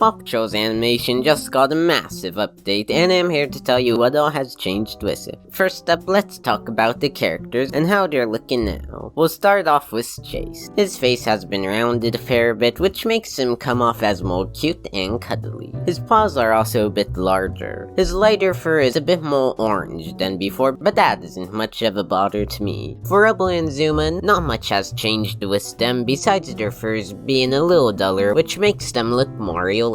PAW Patrol's animation just got a massive update, and I'm here to tell you what all has changed with it. First up, let's talk about the characters and how they're looking now. We'll start off with Chase. His face has been rounded a fair bit, which makes him come off as more cute and cuddly. His paws are also a bit larger. His lighter fur is a bit more orange than before, but that isn't much of a bother to me. For Rubble and Zuma, not much has changed with them besides their furs being a little duller, which makes them look more realistic.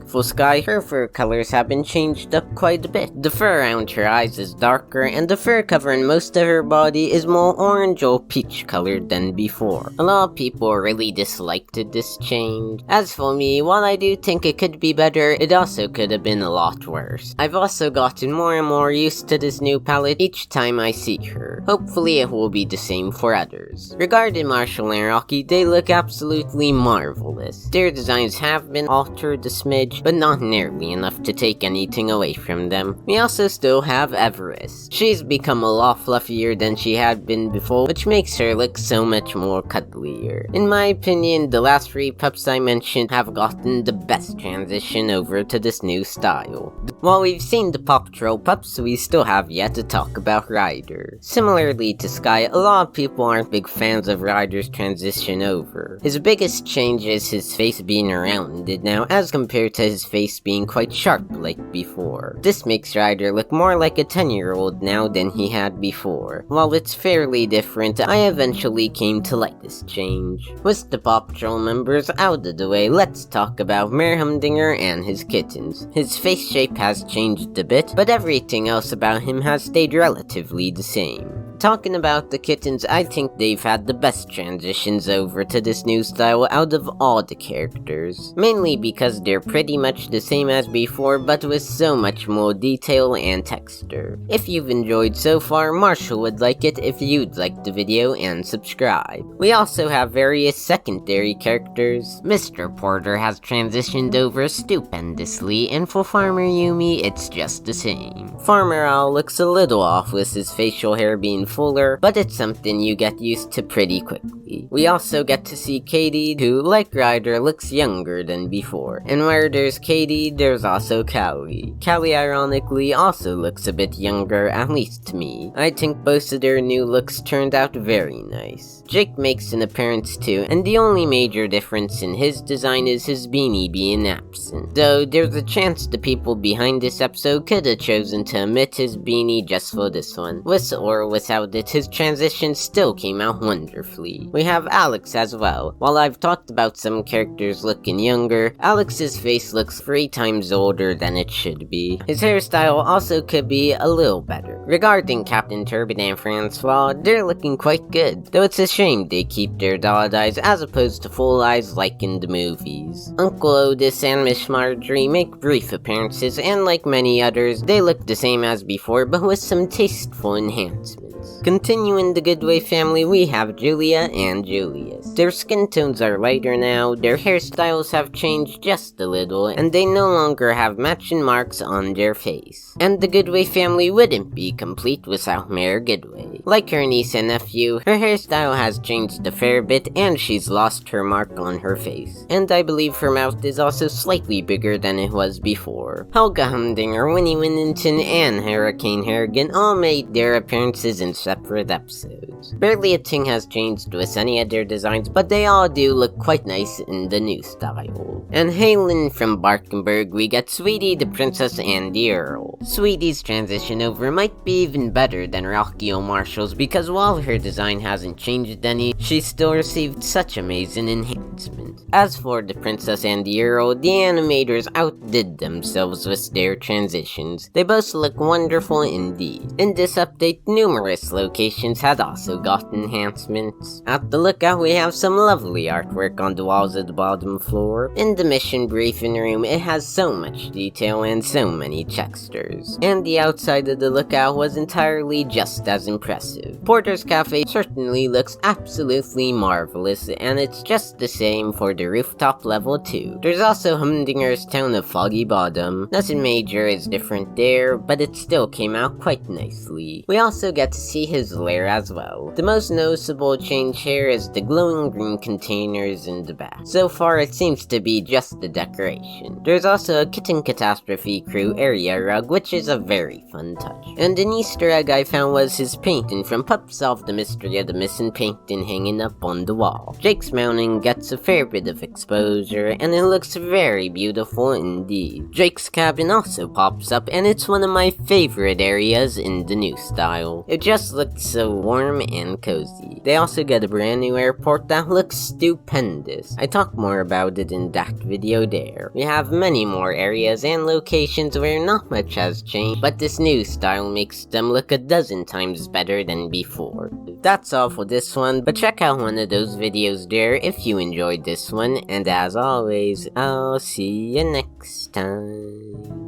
For Sky, her fur colors have been changed up quite a bit. The fur around her eyes is darker, and the fur covering most of her body is more orange or peach colored than before. A lot of people really disliked this change. As for me, while I do think it could be better, it also could have been a lot worse. I've also gotten more and more used to this new palette each time I see her. Hopefully it will be the same for others. Regarding Marshall and Rocky, they look absolutely marvelous. Their designs have been altered a smidge, but not nearly enough to take anything away from them. We also still have Everest. She's become a lot fluffier than she had been before, which makes her look so much more cuddlier. In my opinion, the last 3 pups I mentioned have gotten the best transition over to this new style. While we've seen the PAW Patrol pups, we still have yet to talk about Ryder. Similarly to Sky, a lot of people aren't big fans of Ryder's transition over. His biggest change is his face being rounded now, as compared to his face being quite sharp like before. This makes Ryder look more like a 10-year-old now than he had before. While it's fairly different, I eventually came to like this change. With the PAW Patrol members out of the way, let's talk about Mayor Humdinger and his kittens. His face shape has changed a bit, but everything else about him has stayed relatively the same. Talking about the kittens, I think they've had the best transitions over to this new style out of all the characters. Mainly because they're pretty much the same as before, but with so much more detail and texture. If you've enjoyed so far, Marshall would like it if you'd like the video and subscribe. We also have various secondary characters. Mr. Porter has transitioned over stupendously, and for Farmer Yumi, it's just the same. Farmer Owl looks a little off with his facial hair being fuller, but it's something you get used to pretty quickly. We also get to see Katie, who, like Ryder, looks younger than before. And where there's Katie, there's also Callie. Callie, ironically, also looks a bit younger, at least to me. I think both of their new looks turned out very nice. Jake makes an appearance too, and the only major difference in his design is his beanie being absent. Though there's a chance the people behind this episode could have chosen to omit his beanie just for this one. With or without it, his transition still came out wonderfully. We have Alex as well. While I've talked about some characters looking younger, Alex's face looks 3 times older than it should be. His hairstyle also could be a little better. Regarding Captain Turbid and Francois, they're looking quite good, though it's a shame they keep their dot eyes as opposed to full eyes like in the movies. Uncle Otis and Miss Marjorie make brief appearances, and like many others, they look the same as before but with some tasteful enhancements. Continuing the Goodway family, we have Julia and Julius. Their skin tones are lighter now, their hairstyles have changed just a little, and they no longer have matching marks on their face. And the Goodway family wouldn't be complete without Mayor Goodway. Like her niece and nephew, her hairstyle has changed a fair bit, and she's lost her mark on her face. And I believe her mouth is also slightly bigger than it was before. Helga Humdinger, Winnie Winnington, and Hurricane Harrigan all made their appearances in separate episodes. Barely a thing has changed with any of their designs, but they all do look quite nice in the new style. And hailing from Barkenberg, we get Sweetie, the Princess, and the Earl. Sweetie's transition over might be even better than Rocky or Marshall's, because while her design hasn't changed any, she still received such amazing enhancement. As for the Princess and the Earl, the animators outdid themselves with their transitions. They both look wonderful indeed. In this update, numerous locations had also got enhancements. At the lookout, we have some lovely artwork on the walls of the bottom floor. In the mission briefing room, it has so much detail and so many textures. And the outside of the lookout was entirely just as impressive. Porter's Cafe certainly looks absolutely marvelous, and it's just the same for the rooftop level too. There's also Humdinger's town of Foggy Bottom. Nothing major is different there, but it still came out quite nicely. We also get to see his lair as well. The most noticeable change here is the glowing green containers in the back. So far it seems to be just the decoration. There's also a Kitten Catastrophe Crew area rug, which is a very fun touch. And an Easter egg I found was his painting from Pup Solve the Mystery of the Missing Painting hanging up on the wall. Jake's mounting gets a fair bit of exposure, and it looks very beautiful indeed. Jake's cabin also pops up, and it's one of my favorite areas in the new style. It just looks so warm and cozy. They also get a brand new airport that looks stupendous. I talk more about it in that video there. We have many more areas and locations where not much has changed, but this new style makes them look a dozen times better than before. That's all for this one, but check out one of those videos there if you enjoyed this one, and as always, I'll see you next time.